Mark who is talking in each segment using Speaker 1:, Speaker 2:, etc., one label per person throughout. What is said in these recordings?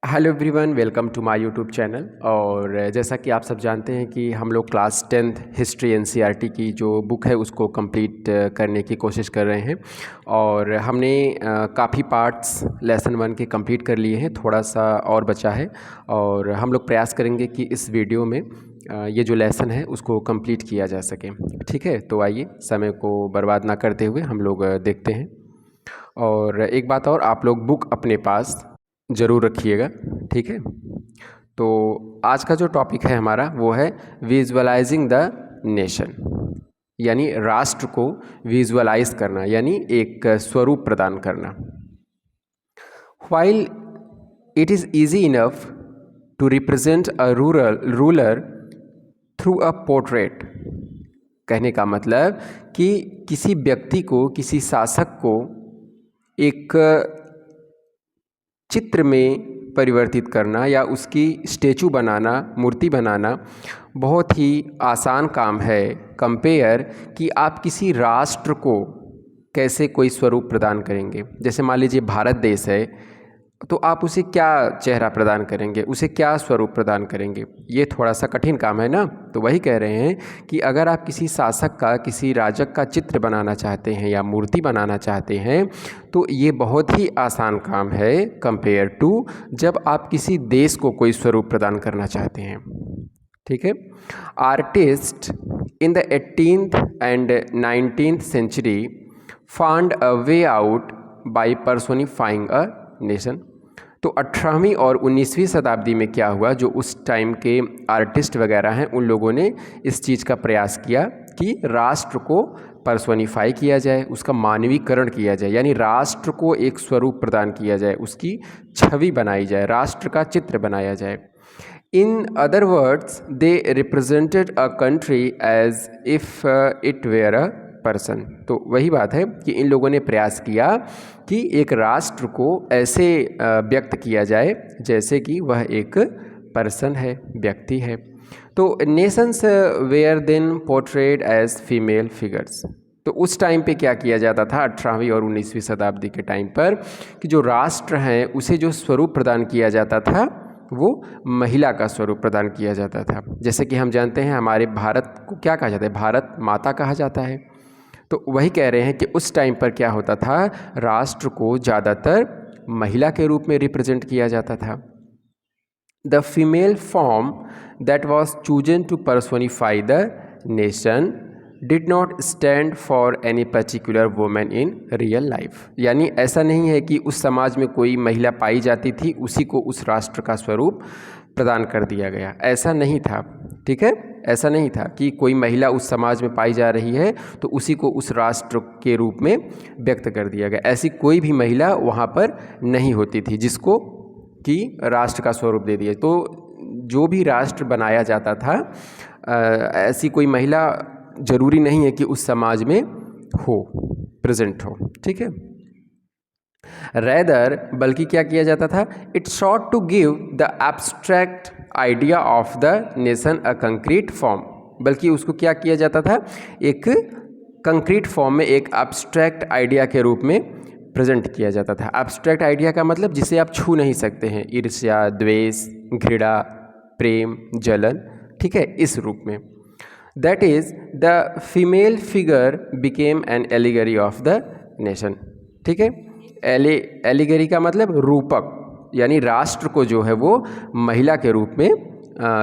Speaker 1: Hello everyone, welcome to my YouTube channel. और जैसा कि आप सब जानते हैं कि हम लोग क्लास 10th हिस्ट्री एनसीईआरटी की जो बुक है उसको कंप्लीट करने की कोशिश कर रहे हैं। और हमने काफ़ी पार्ट्स लेसन 1 के कंप्लीट कर लिए हैं, थोड़ा सा और बचा है। और हम लोग प्रयास करेंगे कि इस वीडियो में ये जो लेसन है उसको कंप्लीट किया जा सके। ठीक है, तो आइए समय को बर्बाद ना करते हुए हम लोग देखते हैं। और एक बात और, आप लोग बुक अपने पास ज़रूर रखिएगा। ठीक है, तो आज का जो टॉपिक है हमारा वो है विजुअलाइजिंग द नेशन, यानी राष्ट्र को विजुअलाइज करना, यानी एक स्वरूप प्रदान करना। While it is easy enough to represent a ruler through a portrait, कहने का मतलब कि किसी व्यक्ति को, किसी शासक को एक चित्र में परिवर्तित करना या उसकी स्टैचू बनाना, मूर्ति बनाना बहुत ही आसान काम है, कंपेयर कि आप किसी राष्ट्र को कैसे कोई स्वरूप प्रदान करेंगे। जैसे मान लीजिए भारत देश है, तो आप उसे क्या चेहरा प्रदान करेंगे, उसे क्या स्वरूप प्रदान करेंगे, ये थोड़ा सा कठिन काम है ना। तो वही कह रहे हैं कि अगर आप किसी शासक का, किसी राजक का चित्र बनाना चाहते हैं या मूर्ति बनाना चाहते हैं तो ये बहुत ही आसान काम है कंपेयर टू जब आप किसी देश को कोई स्वरूप प्रदान करना चाहते हैं। ठीक है, artist in the 18th and 19th century found a way out by personifying a nation। तो 18वीं और 19वीं शताब्दी में क्या हुआ, जो उस टाइम के आर्टिस्ट वगैरह हैं उन लोगों ने इस चीज़ का प्रयास किया कि राष्ट्र को पर्सोनिफाई किया जाए, उसका मानवीकरण किया जाए, यानी राष्ट्र को एक स्वरूप प्रदान किया जाए, उसकी छवि बनाई जाए, राष्ट्र का चित्र बनाया जाए। In other words, they represented a country as if it were a person. तो वही बात है कि इन लोगों ने प्रयास किया कि एक राष्ट्र को ऐसे व्यक्त किया जाए जैसे कि वह एक पर्सन है, व्यक्ति है। तो nations were then portrayed as female figures. तो उस टाइम पे क्या किया जाता था 18वीं और 19वीं शताब्दी के टाइम पर, कि जो राष्ट्र हैं उसे जो स्वरूप प्रदान किया जाता था वो महिला का स्वरूप प्रदान किया जाता था। जैसे कि हम जानते हैं हमारे भारत को क्या कहा जाता है, भारत माता कहा जाता है। तो वही कह रहे हैं कि उस टाइम पर क्या होता था, राष्ट्र को ज़्यादातर महिला के रूप में रिप्रेजेंट किया जाता था। The female form that was chosen to personify the nation did not stand for any particular women in real life. यानी ऐसा नहीं है कि उस समाज में कोई महिला पाई जाती थी उसी को उस राष्ट्र का स्वरूप प्रदान कर दिया गया, ऐसा नहीं था। ठीक है, ऐसा नहीं था कि कोई महिला उस समाज में पाई जा रही है तो उसी को उस राष्ट्र के रूप में व्यक्त कर दिया गया। ऐसी कोई भी महिला वहाँ पर नहीं होती थी जिसको कि राष्ट्र का स्वरूप दे दिया। तो जो भी राष्ट्र बनाया जाता था ऐसी कोई महिला ज़रूरी नहीं है कि उस समाज में हो, प्रेजेंट हो। ठीक है, रैदर बल्कि क्या किया जाता था, it sought to give the abstract idea of the nation a concrete form. बल्कि उसको क्या किया जाता था, एक कंक्रीट फॉर्म में, एक एब्स्ट्रैक्ट आइडिया के रूप में प्रेजेंट किया जाता था। एब्स्ट्रैक्ट आइडिया का मतलब जिसे आप छू नहीं सकते हैं, ईर्ष्या, द्वेष, घृणा, प्रेम, जलन। ठीक है, इस रूप में। That is the female figure became an allegory of the nation. ठीक है, एलिगरी का मतलब रूपक, यानी राष्ट्र को जो है वो महिला के रूप में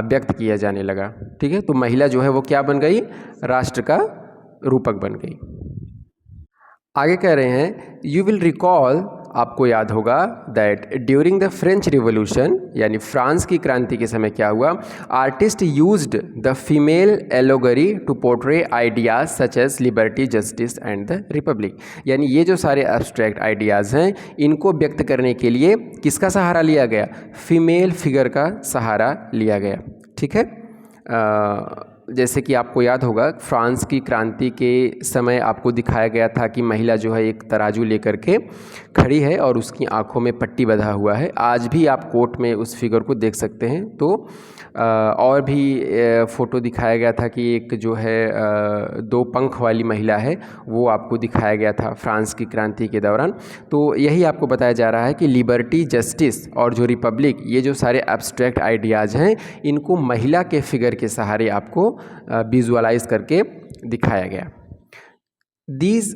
Speaker 1: व्यक्त किया जाने लगा। ठीक है, तो महिला जो है वो क्या बन गई, राष्ट्र का रूपक बन गई। आगे कह रहे हैं, यू विल रिकॉल, आपको याद होगा, that during the French revolution, यानी फ्रांस की क्रांति के समय क्या हुआ, artist used the female allegory to portray ideas such as liberty, justice and the republic. यानी ये जो सारे एब्स्ट्रैक्ट आइडियाज़ हैं इनको व्यक्त करने के लिए किसका सहारा लिया गया, फीमेल फिगर का सहारा लिया गया। ठीक है, जैसे कि आपको याद होगा फ्रांस की क्रांति के समय आपको दिखाया गया था कि महिला जो है एक तराजू लेकर के खड़ी है और उसकी आंखों में पट्टी बंधा हुआ है। आज भी आप कोर्ट में उस फिगर को देख सकते हैं। तो और भी फ़ोटो दिखाया गया था कि एक जो है दो पंख वाली महिला है, वो आपको दिखाया गया था फ्रांस की क्रांति के दौरान। तो यही आपको बताया जा रहा है कि लिबर्टी, जस्टिस और जो रिपब्लिक, ये जो सारे एब्स्ट्रैक्ट आइडियाज़ हैं, इनको महिला के फिगर के सहारे आपको विजुअलाइज करके दिखाया गया। These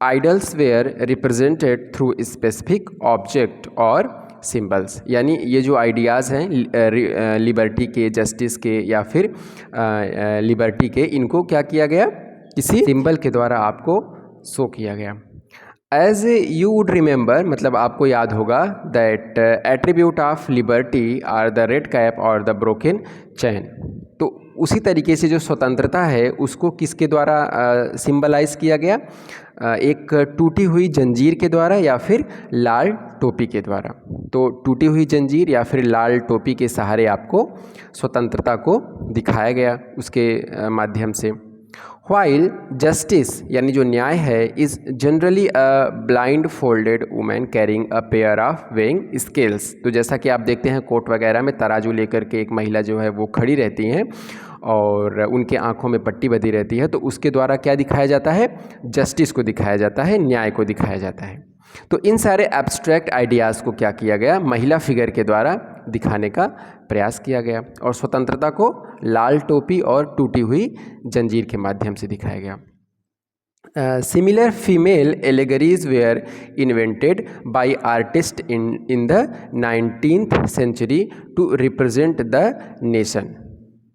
Speaker 1: idols were represented through specific object और सिंबल्स, यानी ये जो आइडियाज़ हैं लिबर्टी के, जस्टिस के या फिर लिबर्टी के, इनको क्या किया गया, किसी सिंबल के द्वारा आपको शो किया गया। एज यू वुड रिमेंबर, मतलब आपको याद होगा, that attribute of liberty are the red cap और द ब्रोकन चैन। तो उसी तरीके से जो स्वतंत्रता है उसको किसके द्वारा सिंबलाइज किया गया, एक टूटी हुई जंजीर के द्वारा या फिर लाल टोपी के द्वारा। तो टूटी हुई जंजीर या फिर लाल टोपी के सहारे आपको स्वतंत्रता को दिखाया गया उसके माध्यम से। व्हाइल जस्टिस, यानी जो न्याय है, is generally a blind folded women carrying a pair of weighing scales. तो जैसा कि आप देखते हैं कोर्ट वगैरह में तराजू लेकर के एक महिला जो है वो खड़ी रहती हैं और उनके आंखों में पट्टी बंधी रहती है। तो उसके द्वारा क्या दिखाया जाता है, जस्टिस को दिखाया जाता है, न्याय को दिखाया जाता है। तो इन सारे एब्स्ट्रैक्ट आइडियाज़ को क्या किया गया, महिला फिगर के द्वारा दिखाने का प्रयास किया गया और स्वतंत्रता को लाल टोपी और टूटी हुई जंजीर के माध्यम से दिखाया गया। Similar female allegories were invented by artist in the 19th century to represent the nation.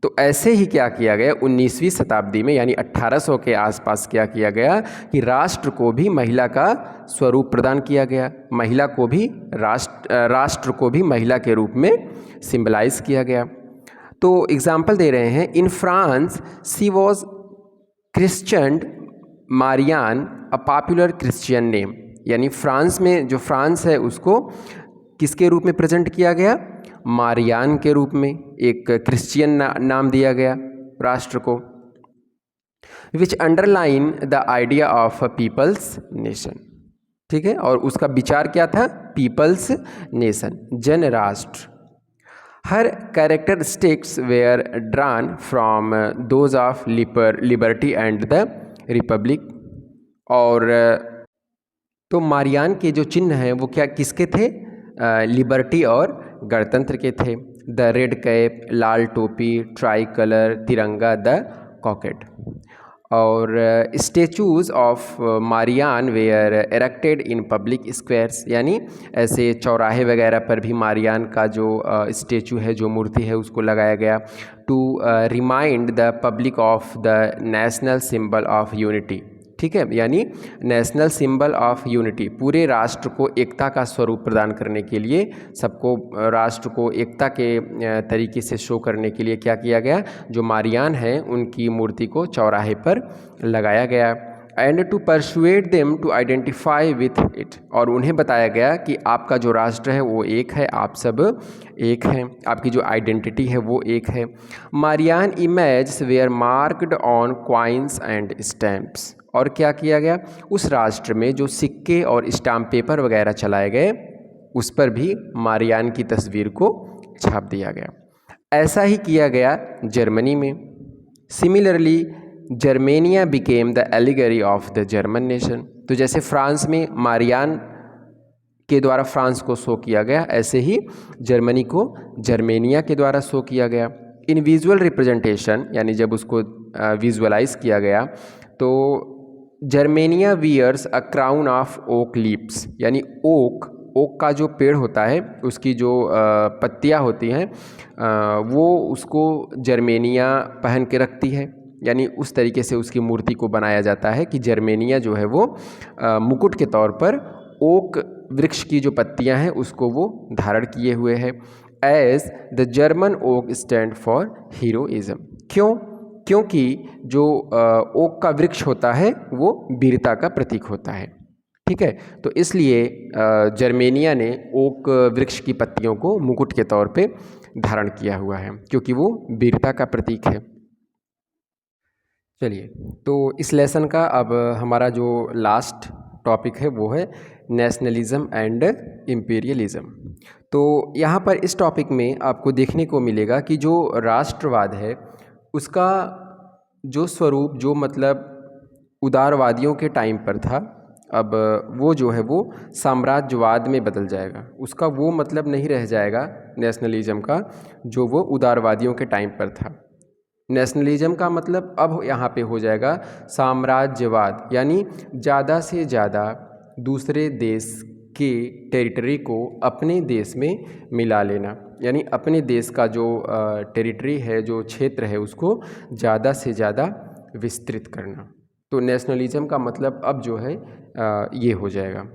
Speaker 1: तो ऐसे ही क्या किया गया 19वीं शताब्दी में, यानी 1800 के आसपास क्या किया गया कि राष्ट्र को भी महिला का स्वरूप प्रदान किया गया, महिला को भी राष्ट्र को भी महिला के रूप में सिंबलाइज किया गया। तो एग्जाम्पल दे रहे हैं, in France she was Christian Marianne a popular Christian name, यानी फ्रांस में जो फ्रांस है उसको किसके रूप में प्रेजेंट किया गया, मारियान के रूप में, एक क्रिश्चियन नाम दिया गया राष्ट्र को। Which underline the idea of a people's nation, ठीक है, और उसका विचार क्या था, पीपल्स नेशन, जन राष्ट्र। हर characteristics were drawn from those of liberty and the republic. और तो मारियान के जो चिन्ह हैं वो क्या किसके थे, लिबर्टी और गणतंत्र के थे। द रेड कैप, लाल टोपी, ट्राई कलर, तिरंगा, द कॉकेट। और statues of Marianne were erected in public squares, यानी ऐसे चौराहे वगैरह पर भी मारियान का जो स्टेचू है, जो मूर्ति है, उसको लगाया गया to remind the public of the national symbol of unity, ठीक है, यानी नेशनल सिंबल ऑफ यूनिटी, पूरे राष्ट्र को एकता का स्वरूप प्रदान करने के लिए, सबको राष्ट्र को एकता के तरीके से शो करने के लिए क्या किया गया, जो मारियान है उनकी मूर्ति को चौराहे पर लगाया गया। And to persuade them to identify with it, और उन्हें बताया गया कि आपका जो राष्ट्र है वो एक है, आप सब एक हैं, आपकी जो आइडेंटिटी है वो एक है। Marianne image were marked on coins and stamps, और क्या किया गया, उस राष्ट्र में जो सिक्के और स्टाम्प पेपर वगैरह चलाए गए उस पर भी मारियान की तस्वीर को छाप दिया गया। ऐसा ही किया गया जर्मनी में। Similarly Germania became the allegory of the German nation. तो जैसे फ्रांस में मारियान के द्वारा फ्रांस को शो किया गया, ऐसे ही जर्मनी को जर्मेनिया के द्वारा शो किया गया। इन विजुअल रिप्रेजेंटेशन, यानी जब उसको विजुअलाइज किया गया, तो Germania wears a crown of oak leaves, यानी ओक का जो पेड़ होता है उसकी जो पत्तियां होती हैं वो उसको जर्मेनिया पहन के रखती है, यानी उस तरीके से उसकी मूर्ति को बनाया जाता है कि जर्मेनिया जो है वो मुकुट के तौर पर ओक वृक्ष की जो पत्तियां हैं उसको वो धारण किए हुए है। As the German oak stand for heroism, क्योंकि जो ओक का वृक्ष होता है वो वीरता का प्रतीक होता है, ठीक है। तो इसलिए जर्मेनिया ने ओक वृक्ष की पत्तियों को मुकुट के तौर पे धारण किया हुआ है, क्योंकि वो वीरता का प्रतीक है। चलिए, तो इस लेसन का अब हमारा जो लास्ट टॉपिक है वो है नेशनलिज्म एंड इम्पीरियलिज्म। तो यहाँ पर इस टॉपिक में आपको देखने को मिलेगा कि जो राष्ट्रवाद है उसका जो स्वरूप, जो मतलब उदारवादियों के टाइम पर था, अब वो जो है वो साम्राज्यवाद में बदल जाएगा। उसका वो मतलब नहीं रह जाएगा नेशनलिज्म का जो वो उदारवादियों के टाइम पर था। नेशनलिज्म का मतलब अब यहाँ पे हो जाएगा साम्राज्यवाद, यानी ज़्यादा से ज़्यादा दूसरे देश के टेरिटरी को अपने देश में मिला लेना, यानी अपने देश का जो टेरिटरी है, जो क्षेत्र है, उसको ज़्यादा से ज़्यादा विस्तृत करना। तो नेशनलिज्म का मतलब अब जो है ये हो जाएगा।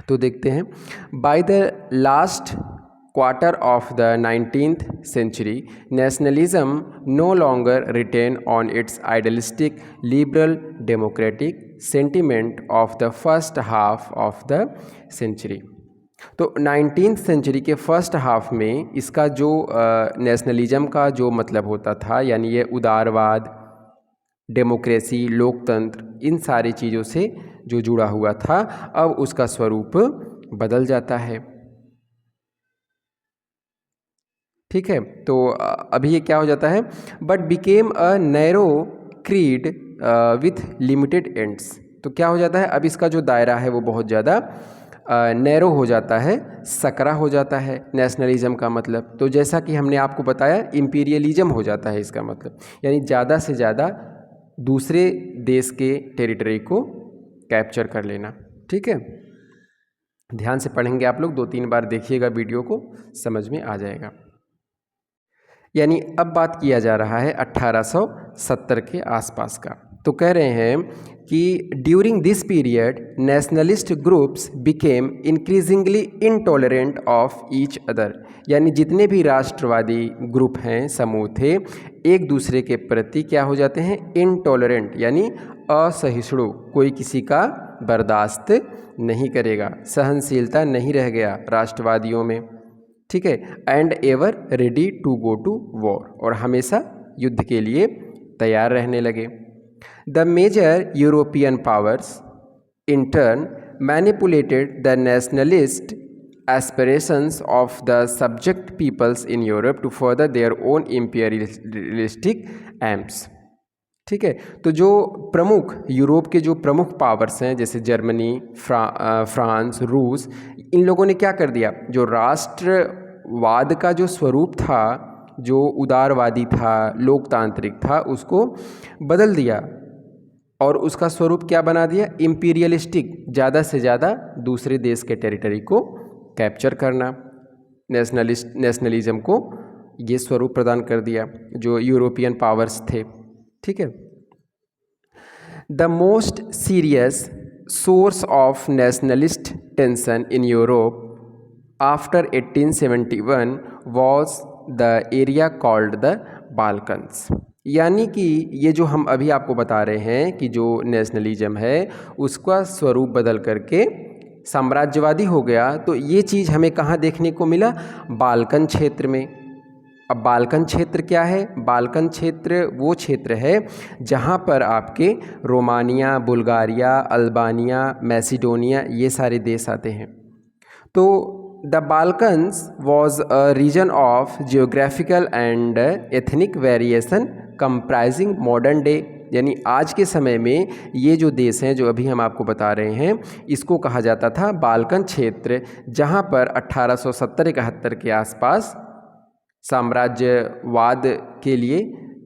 Speaker 1: तो देखते हैं, by the last quarter of the 19th century, nationalism no longer retained on its idealistic liberal democratic sentiment of the first half of the century। तो 19th सेंचुरी के फर्स्ट हाफ में इसका जो नेशनलिज्म का जो मतलब होता था, यानी ये उदारवाद, डेमोक्रेसी, लोकतंत्र, इन सारी चीज़ों से जो जुड़ा हुआ था, अब उसका स्वरूप बदल जाता है। ठीक है, तो अभी ये क्या हो जाता है, but became a narrow creed with limited ends. तो क्या हो जाता है, अब इसका जो दायरा है वो बहुत ज़्यादा नैरो हो जाता है, सकरा हो जाता है नेशनलिज्म का मतलब। तो जैसा कि हमने आपको बताया, इम्पीरियलिज्म हो जाता है इसका मतलब, यानी ज़्यादा से ज़्यादा दूसरे देश के टेरिटरी को कैप्चर कर लेना। ठीक है, ध्यान से पढ़ेंगे आप लोग, 2-3 बार देखिएगा वीडियो को, समझ में आ जाएगा। यानी अब बात किया जा रहा है 1870 के आसपास का। तो कह रहे हैं कि during this period nationalist groups became increasingly intolerant of each other, यानी जितने भी राष्ट्रवादी ग्रुप हैं, समूह थे, एक दूसरे के प्रति क्या हो जाते हैं, इनटॉलरेंट, यानी असहिष्णु, कोई किसी का बर्दाश्त नहीं करेगा, सहनशीलता नहीं रह गया राष्ट्रवादियों में। ठीक है, and ever ready to go to war, और हमेशा युद्ध के लिए तैयार रहने लगे। The major European powers in turn manipulated the nationalist aspirations of the subject peoples in Europe to further their own imperialistic aims. ठीक है, तो जो प्रमुख यूरोप के जो प्रमुख पावर्स हैं, जैसे जर्मनी, फ्रांस, रूस, इन लोगों ने क्या कर दिया, जो राष्ट्रवाद का जो स्वरूप था, जो उदारवादी था, लोकतांत्रिक था, उसको बदल दिया और उसका स्वरूप क्या बना दिया, इम्पीरियलिस्टिक, ज़्यादा से ज़्यादा दूसरे देश के टेरिटरी को कैप्चर करना। नेशनलिज्म को ये स्वरूप प्रदान कर दिया जो यूरोपियन पावर्स थे। ठीक है, the most serious source of nationalist tension in Europe after 1871 was the area called the Balkans. यानी कि ये जो हम अभी आपको बता रहे हैं कि जो नेशनलिज्म है उसका स्वरूप बदल करके साम्राज्यवादी हो गया, तो ये चीज़ हमें कहाँ देखने को मिला, बाल्कन क्षेत्र में। अब बाल्कन क्षेत्र क्या है, बाल्कन क्षेत्र वो क्षेत्र है जहाँ पर आपके रोमानिया, बुल्गारिया, अल्बानिया, मैसिडोनिया, ये सारे देश आते हैं। तो the Balkans was a region of geographical and ethnic variation comprising modern day, यानी आज के समय में ये जो देश हैं जो अभी हम आपको बता रहे हैं, इसको कहा जाता था बाल्कन क्षेत्र, जहाँ पर 1870-71 के आसपास साम्राज्यवाद के लिए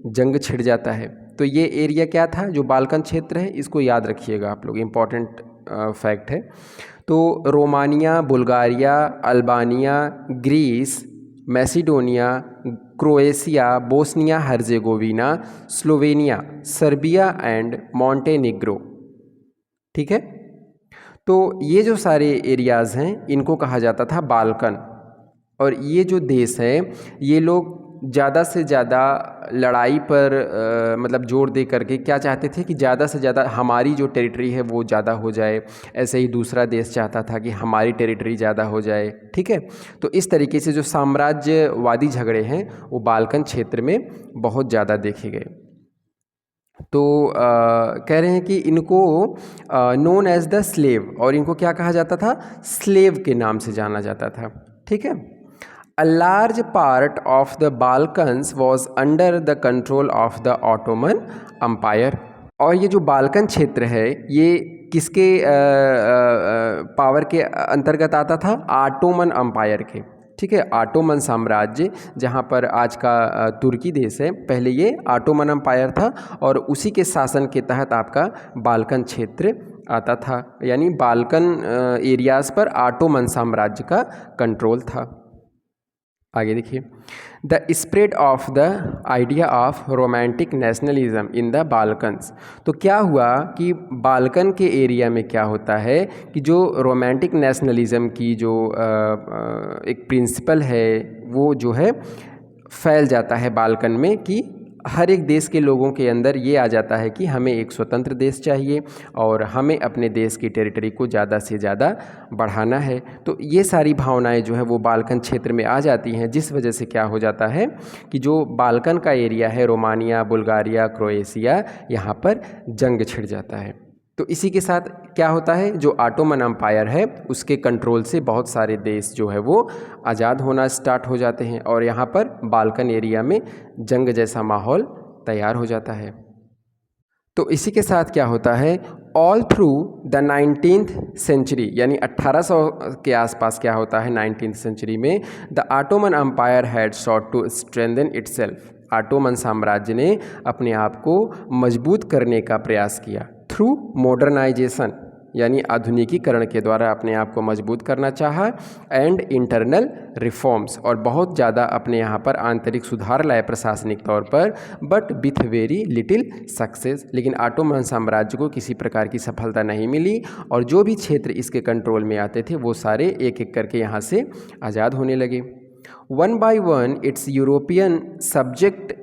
Speaker 1: जंग छिड़ जाता है। तो ये एरिया क्या था, जो बाल्कन क्षेत्र है, इसको याद रखिएगा आप लोग, इम्पॉर्टेंट फैक्ट है। तो Romania, Bulgaria, Albania, Greece, Macedonia, Croatia, Bosnia Herzegovina, Slovenia, Serbia and Montenegro. ठीक है, तो ये जो सारे एरियाज़ हैं इनको कहा जाता था बाल्कन। और ये जो देश हैं ये लोग ज़्यादा से ज़्यादा लड़ाई पर मतलब जोर दे करके क्या चाहते थे कि ज़्यादा से ज़्यादा हमारी जो टेरिटरी है वो ज़्यादा हो जाए, ऐसे ही दूसरा देश चाहता था कि हमारी टेरिटरी ज़्यादा हो जाए। ठीक है, तो इस तरीके से जो साम्राज्यवादी झगड़े हैं वो बाल्कन क्षेत्र में बहुत ज़्यादा देखे गए। तो कह रहे हैं कि इनको नोन एज द स्लेव, और इनको क्या कहा जाता था, स्लेव के नाम से जाना जाता था। ठीक है। A large part of the Balkans was under the control of the Ottoman empire. और ये जो बाल्कन क्षेत्र है ये किसके पावर के अंतर्गत आता था, ऑटोमन अम्पायर के। ठीक है, ऑटोमन साम्राज्य, जहाँ पर आज का तुर्की देश है, पहले ये ऑटोमन अम्पायर था और उसी के शासन के तहत आपका बाल्कन क्षेत्र आता था, यानी बाल्कन एरियाज़ पर ऑटोमन साम्राज्य का कंट्रोल था। आगे देखिए, the spread of the idea of romantic nationalism in the Balkans. तो क्या हुआ कि बाल्कन के एरिया में क्या होता है कि जो रोमांटिक नेशनलिज्म की जो एक प्रिंसिपल है वो जो है फैल जाता है बाल्कन में, कि हर एक देश के लोगों के अंदर ये आ जाता है कि हमें एक स्वतंत्र देश चाहिए और हमें अपने देश की टेरिटरी को ज़्यादा से ज़्यादा बढ़ाना है। तो ये सारी भावनाएं जो है वो बाल्कन क्षेत्र में आ जाती हैं, जिस वजह से क्या हो जाता है कि जो बाल्कन का एरिया है, रोमानिया, बुल्गारिया, क्रोएशिया, यहाँ पर जंग छिड़ जाता है। तो इसी के साथ क्या होता है, जो ऑटोमन अम्पायर है उसके कंट्रोल से बहुत सारे देश जो है वो आज़ाद होना स्टार्ट हो जाते हैं और यहाँ पर बाल्कन एरिया में जंग जैसा माहौल तैयार हो जाता है। तो इसी के साथ क्या होता है, all through the 19th century, यानी 1800 के आसपास क्या होता है 19th सेंचुरी में, the Ottoman empire had sought to strengthen itself. Ottoman साम्राज्य ने अपने आप को मजबूत करने का प्रयास किया थ्रू मॉडर्नाइजेशन, यानी आधुनिकीकरण के द्वारा अपने आप को मजबूत करना चाहा, एंड इंटरनल रिफॉर्म्स, और बहुत ज़्यादा अपने यहाँ पर आंतरिक सुधार लाए प्रशासनिक तौर पर, but with very little success. लेकिन ऑटोमन साम्राज्य को किसी प्रकार की सफलता नहीं मिली और जो भी क्षेत्र इसके कंट्रोल में आते थे वो सारे एक एक करके यहाँ से आज़ाद होने लगे। One by one it's European subject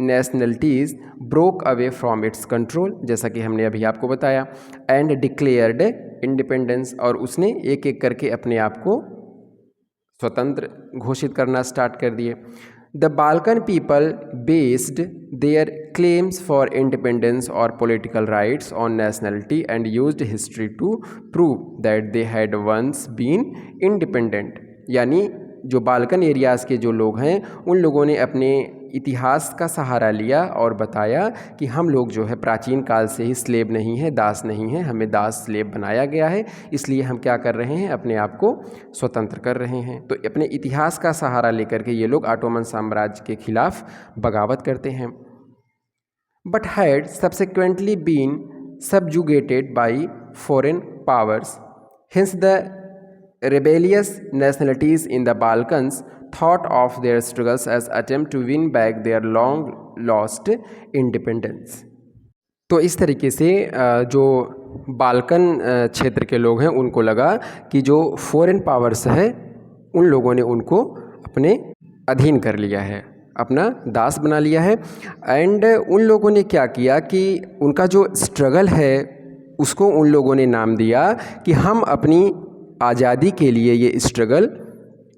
Speaker 1: nationalities broke away from its control, जैसा कि हमने अभी आपको बताया, एंड डिक्लेयर्ड इंडिपेंडेंस, और उसने एक एक करके अपने आप को स्वतंत्र घोषित करना स्टार्ट कर दिए। The Balkan people based their claims for independence और political rights on nationality and used history to prove that they had once been independent. यानी जो बाल्कन एरियाज़ के जो लोग हैं उन लोगों ने अपने इतिहास का सहारा लिया और बताया कि हम लोग जो है प्राचीन काल से ही स्लेव नहीं हैं, दास नहीं हैं, हमें दास स्लेव बनाया गया है, इसलिए हम क्या कर रहे हैं, अपने आप को स्वतंत्र कर रहे हैं। तो अपने इतिहास का सहारा लेकर के ये लोग ऑटोमन साम्राज्य के खिलाफ बगावत करते हैं। But had subsequently been subjugated by foreign powers, hence the rebellious nationalities in the Balkans thought of their struggles as attempt to win back their long lost independence। तो इस तरीके से जो बाल्कन क्षेत्र के लोग हैं उनको लगा कि जो फॉरेन पावर्स है उन लोगों ने उनको अपने अधीन कर लिया है, अपना दास बना लिया है। एंड उन लोगों ने क्या किया कि उनका जो स्ट्रगल है उसको उन लोगों ने नाम दिया कि हम अपनी आज़ादी के लिए ये स्ट्रगल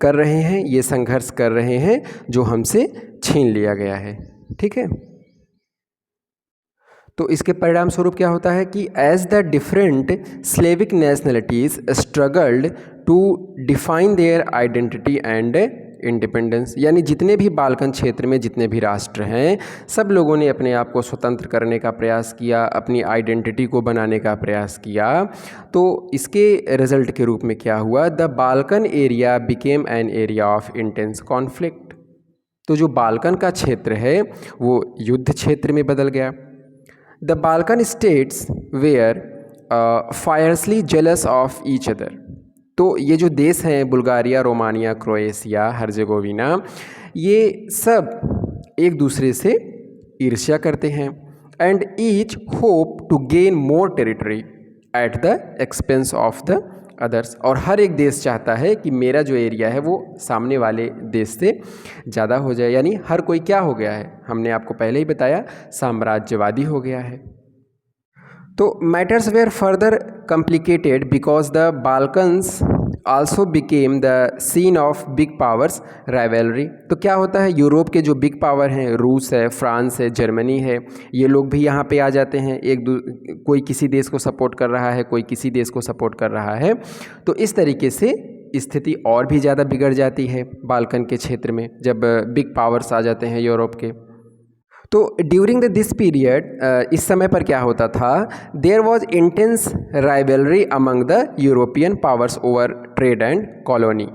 Speaker 1: कर रहे हैं, ये संघर्ष कर रहे हैं जो हमसे छीन लिया गया है। ठीक है, तो इसके परिणाम स्वरूप क्या होता है कि as the different Slavic nationalities struggled to define their identity and independence, यानी जितने भी बाल्कन क्षेत्र में जितने भी राष्ट्र हैं सब लोगों ने अपने आप को स्वतंत्र करने का प्रयास किया, अपनी आइडेंटिटी को बनाने का प्रयास किया। तो इसके रिजल्ट के रूप में क्या हुआ, the Balkan area became an area of intense conflict. तो जो बाल्कन का क्षेत्र है वो युद्ध क्षेत्र में बदल गया। The Balkan states were fiercely jealous of each other. तो ये जो देश हैं बुल्गारिया, रोमानिया, क्रोएशिया, हर्जेगोविना, ये सब एक दूसरे से ईर्ष्या करते हैं। And each hope to gain more territory at the expense of the others, और हर एक देश चाहता है कि मेरा जो एरिया है वो सामने वाले देश से ज़्यादा हो जाए। यानी हर कोई क्या हो गया है, हमने आपको पहले ही बताया, साम्राज्यवादी हो गया है। तो matters were further complicated because the Balkans also became the scene of big power rivalry. तो क्या होता है, यूरोप के जो बिग पावर हैं, रूस है, फ्रांस है, जर्मनी है, ये लोग भी यहाँ पे आ जाते हैं। कोई किसी देश को सपोर्ट कर रहा है, कोई किसी देश को सपोर्ट कर रहा है। तो इस तरीके से स्थिति और भी ज़्यादा बिगड़ जाती है बाल्कन के क्षेत्र में, जब बिग पावर्स आ जाते हैं यूरोप के। तो ड्यूरिंग दिस पीरियड, इस समय पर क्या होता था, there was intense rivalry among the European powers over trade and colony.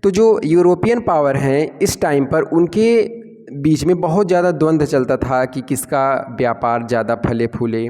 Speaker 1: तो जो यूरोपियन पावर हैं इस टाइम पर उनके बीच में बहुत ज़्यादा द्वंद्व चलता था कि किसका व्यापार ज़्यादा फले फूले,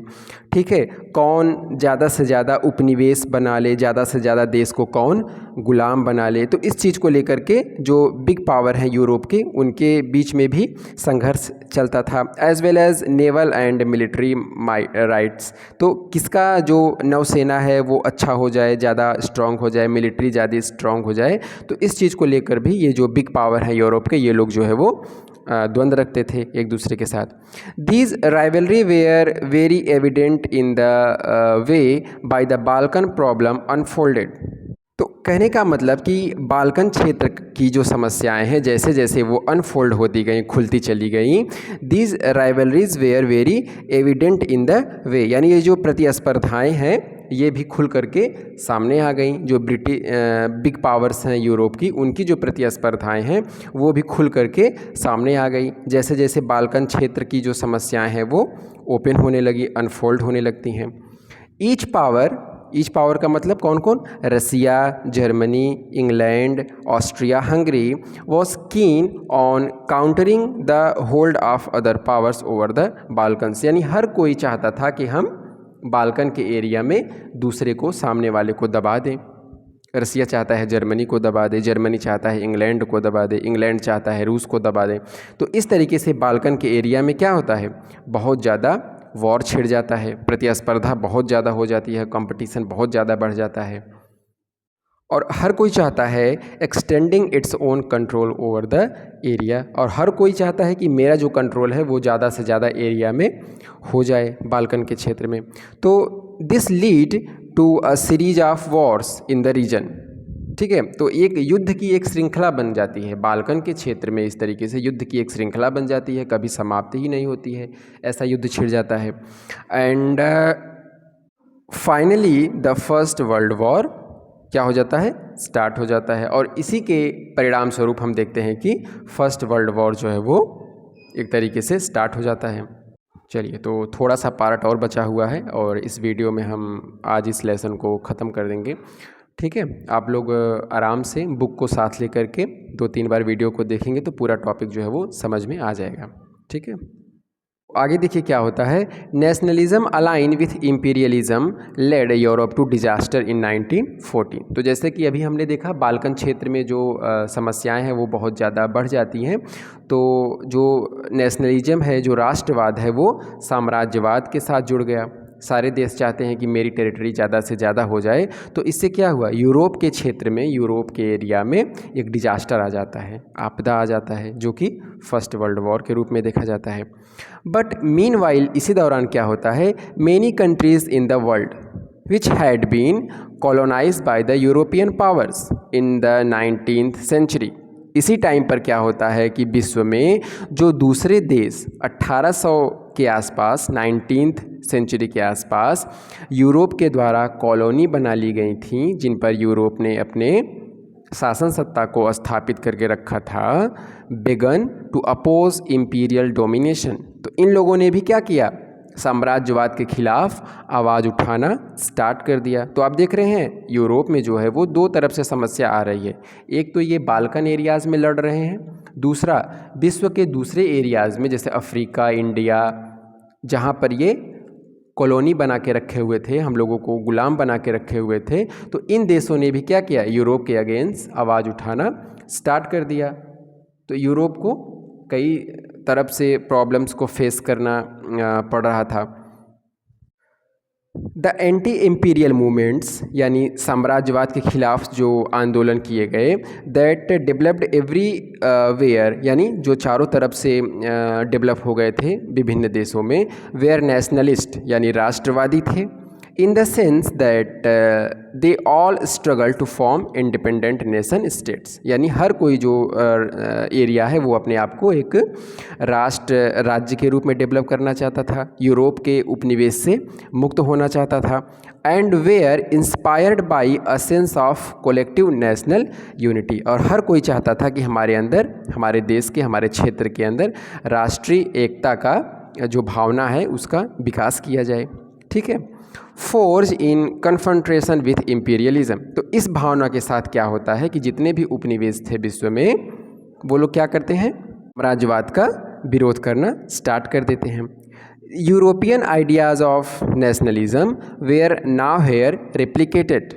Speaker 1: ठीक है, कौन ज़्यादा से ज़्यादा उपनिवेश बना ले, ज़्यादा से ज़्यादा देश को कौन गुलाम बना ले। तो इस चीज़ को लेकर के जो बिग पावर हैं यूरोप के, उनके बीच में भी संघर्ष चलता था, as well as naval and military rights. तो किसका जो नौसेना है वो अच्छा हो जाए, ज़्यादा स्ट्रांग हो जाए, मिलिट्री ज़्यादा स्ट्रांग हो जाए। तो इस चीज़ को लेकर भी ये जो बिग पावर है यूरोप के, ये लोग जो है वो द्वंद्व रखते थे एक दूसरे के साथ। These rivalry were very evident in the way by the Balkan problem unfolded. तो कहने का मतलब कि बाल्कन क्षेत्र की जो समस्याएं हैं, जैसे जैसे वो अनफोल्ड होती गई, खुलती चली गई, these rivalries were very evident in the way, यानी ये जो प्रतिस्पर्धाएं हैं ये भी खुल करके सामने आ गई। जो बिग पावर्स हैं यूरोप की, उनकी जो प्रतिस्पर्धाएं हैं वो भी खुल करके सामने आ गई। जैसे जैसे बाल्कन क्षेत्र की जो समस्याएं हैं वो ओपन होने लगी, अनफोल्ड होने लगती हैं। ईच पावर का मतलब कौन कौन, Russia, Germany, England, Austria, Hungary was keen on countering the hold of other powers over the Balkans. यानी हर कोई चाहता था कि हम बाल्कन के एरिया में दूसरे को, सामने वाले को दबा दें। रसिया चाहता है जर्मनी को दबा दे, जर्मनी चाहता है इंग्लैंड को दबा दे, इंग्लैंड चाहता है रूस को दबा दे। तो इस तरीके से बाल्कन के एरिया में क्या होता है, बहुत ज़्यादा वॉर छिड़ जाता है, प्रतिस्पर्धा बहुत ज़्यादा हो जाती है, कंपटीशन बहुत ज़्यादा बढ़ जाता है, और हर कोई चाहता है extending its own control over the area, और हर कोई चाहता है कि मेरा जो कंट्रोल है वो ज़्यादा से ज़्यादा एरिया में हो जाए, बाल्कन के क्षेत्र में। तो this lead to a series of wars in the region, ठीक है। तो एक युद्ध की एक श्रृंखला बन जाती है बाल्कन के क्षेत्र में, इस तरीके से युद्ध की एक श्रृंखला बन जाती है, कभी समाप्ति ही नहीं होती है, ऐसा युद्ध छिड़ जाता है। And finally the first world war क्या हो जाता है, स्टार्ट हो जाता है। और इसी के परिणाम स्वरूप हम देखते हैं कि फर्स्ट वर्ल्ड वॉर जो है वो एक तरीके से स्टार्ट हो जाता है। चलिए, तो थोड़ा सा पार्ट और बचा हुआ है और इस वीडियो में हम आज इस लेसन को ख़त्म कर देंगे, ठीक है। आप लोग आराम से बुक को साथ लेकर के 2-3 बार वीडियो को देखेंगे तो पूरा टॉपिक जो है वो समझ में आ जाएगा, ठीक है। आगे देखिए क्या होता है, nationalism align with imperialism led Europe to disaster in 1914। तो जैसे कि अभी हमने देखा बाल्कन क्षेत्र में जो समस्याएं हैं वो बहुत ज़्यादा बढ़ जाती हैं। तो जो नेशनलिज्म है, जो राष्ट्रवाद है, वो साम्राज्यवाद के साथ जुड़ गया। सारे देश चाहते हैं कि मेरी टेरिटरी ज़्यादा से ज़्यादा हो जाए। तो इससे क्या हुआ, यूरोप के क्षेत्र में, यूरोप के एरिया में एक डिजास्टर आ जाता है, आपदा आ जाता है, जो कि फर्स्ट वर्ल्ड वॉर के रूप में देखा जाता है। बट मीनवाइल इसी दौरान क्या होता है, many countries in the world which had been colonised by the European powers in the 19th century. इसी टाइम पर क्या होता है कि विश्व में जो दूसरे देश 1800 के आसपास, 19th सेंचुरी के आसपास यूरोप के द्वारा कॉलोनी बना ली गई थी, जिन पर यूरोप ने अपने शासन सत्ता को स्थापित करके रखा था, began to oppose imperial domination. तो इन लोगों ने भी क्या किया, साम्राज्यवाद के खिलाफ आवाज़ उठाना स्टार्ट कर दिया। तो आप देख रहे हैं यूरोप में जो है वो दो तरफ से समस्या आ रही है। एक तो ये बाल्कन एरियाज़ में लड़ रहे हैं, दूसरा विश्व के दूसरे एरियाज़ में जैसे अफ्रीका, इंडिया, जहाँ पर ये कॉलोनी बना के रखे हुए थे, हम लोगों को गुलाम बना के रखे हुए थे। तो इन देशों ने भी क्या किया, यूरोप के अगेंस्ट आवाज़ उठाना स्टार्ट कर दिया। तो यूरोप को कई तरफ से प्रॉब्लम्स को फेस करना पड़ रहा था। द एंटी इम्पीरियल मूवमेंट्स, यानी साम्राज्यवाद के खिलाफ जो आंदोलन किए गए, दैट डेवलप्ड एवरी वेयर, यानी जो चारों तरफ से डेवलप हो गए थे विभिन्न देशों में, वेयर नेशनलिस्ट यानी राष्ट्रवादी थे, in the sense that they all struggle to form independent nation states। यानी हर कोई जो एरिया है वो अपने आप को एक राज्य के रूप में डेवलप करना चाहता था, यूरोप के उपनिवेश से मुक्त होना चाहता था, and were inspired by a sense of collective national unity. और हर कोई चाहता था कि हमारे अंदर, हमारे देश के, हमारे क्षेत्र के अंदर राष्ट्रीय एकता का जो भावना है उसका विकास किया जाए। ठीक है। Forge in confrontation with imperialism. तो इस भावना के साथ क्या होता है कि जितने भी उपनिवेश थे विश्व में, वो लोग क्या करते हैं, साम्राज्यवाद का विरोध करना स्टार्ट कर देते हैं। European ideas of nationalism were now here replicated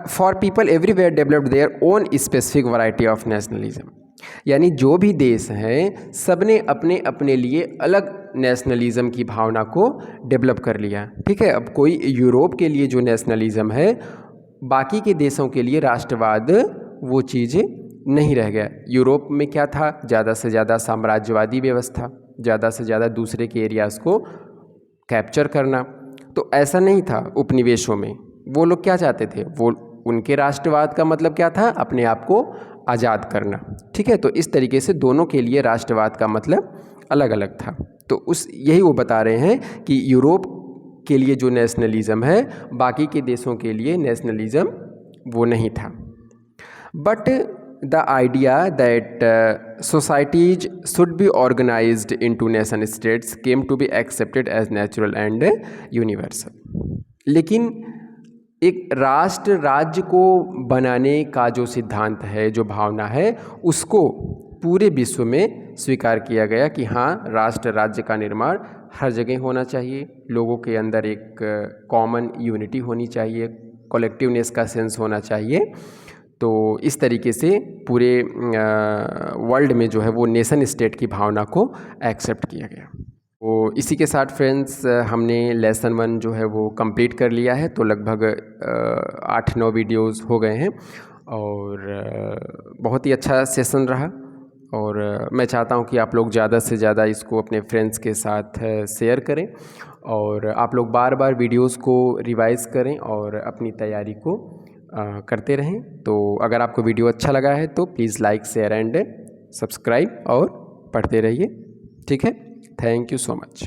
Speaker 1: for people everywhere developed their own specific variety of nationalism. यानी जो भी देश हैं सब ने अपने अपने लिए अलग नेशनलिज्म की भावना को डेवलप कर लिया। ठीक है। अब कोई यूरोप के लिए जो नेशनलिज्म है, बाकी के देशों के लिए राष्ट्रवाद वो चीज़ नहीं रह गया। यूरोप में क्या था, ज़्यादा से ज़्यादा साम्राज्यवादी व्यवस्था, ज़्यादा से ज़्यादा दूसरे के एरियाज़ को कैप्चर करना। तो ऐसा नहीं था उपनिवेशों में। वो लोग क्या चाहते थे, वो उनके राष्ट्रवाद का मतलब क्या था, अपने आप को आज़ाद करना। ठीक है। तो इस तरीके से दोनों के लिए राष्ट्रवाद का मतलब अलग अलग था। तो यही वो बता रहे हैं कि यूरोप के लिए जो नेशनलिज्म है, बाकी के देशों के लिए नेशनलिज्म वो नहीं था। But the idea that societies should be organised into nation states came to be accepted as natural and universal. लेकिन एक राष्ट्र राज्य को बनाने का जो सिद्धांत है, जो भावना है, उसको पूरे विश्व में स्वीकार किया गया कि हाँ, राष्ट्र राज्य का निर्माण हर जगह होना चाहिए, लोगों के अंदर एक कॉमन यूनिटी होनी चाहिए, कलेक्टिवनेस का सेंस होना चाहिए। तो इस तरीके से पूरे वर्ल्ड में जो है वो नेशन स्टेट की भावना को एक्सेप्ट किया गया। तो इसी के साथ फ्रेंड्स हमने लेसन 1 जो है वो कंप्लीट कर लिया है। तो लगभग 8-9 वीडियोस हो गए हैं और बहुत ही अच्छा सेशन रहा। और मैं चाहता हूं कि आप लोग ज़्यादा से ज़्यादा इसको अपने फ्रेंड्स के साथ शेयर करें और आप लोग बार बार वीडियोस को रिवाइज़ करें और अपनी तैयारी को करते रहें। तो अगर आपको वीडियो अच्छा लगा है तो please like, share and subscribe और पढ़ते रहिए। ठीक है। Thank you so much.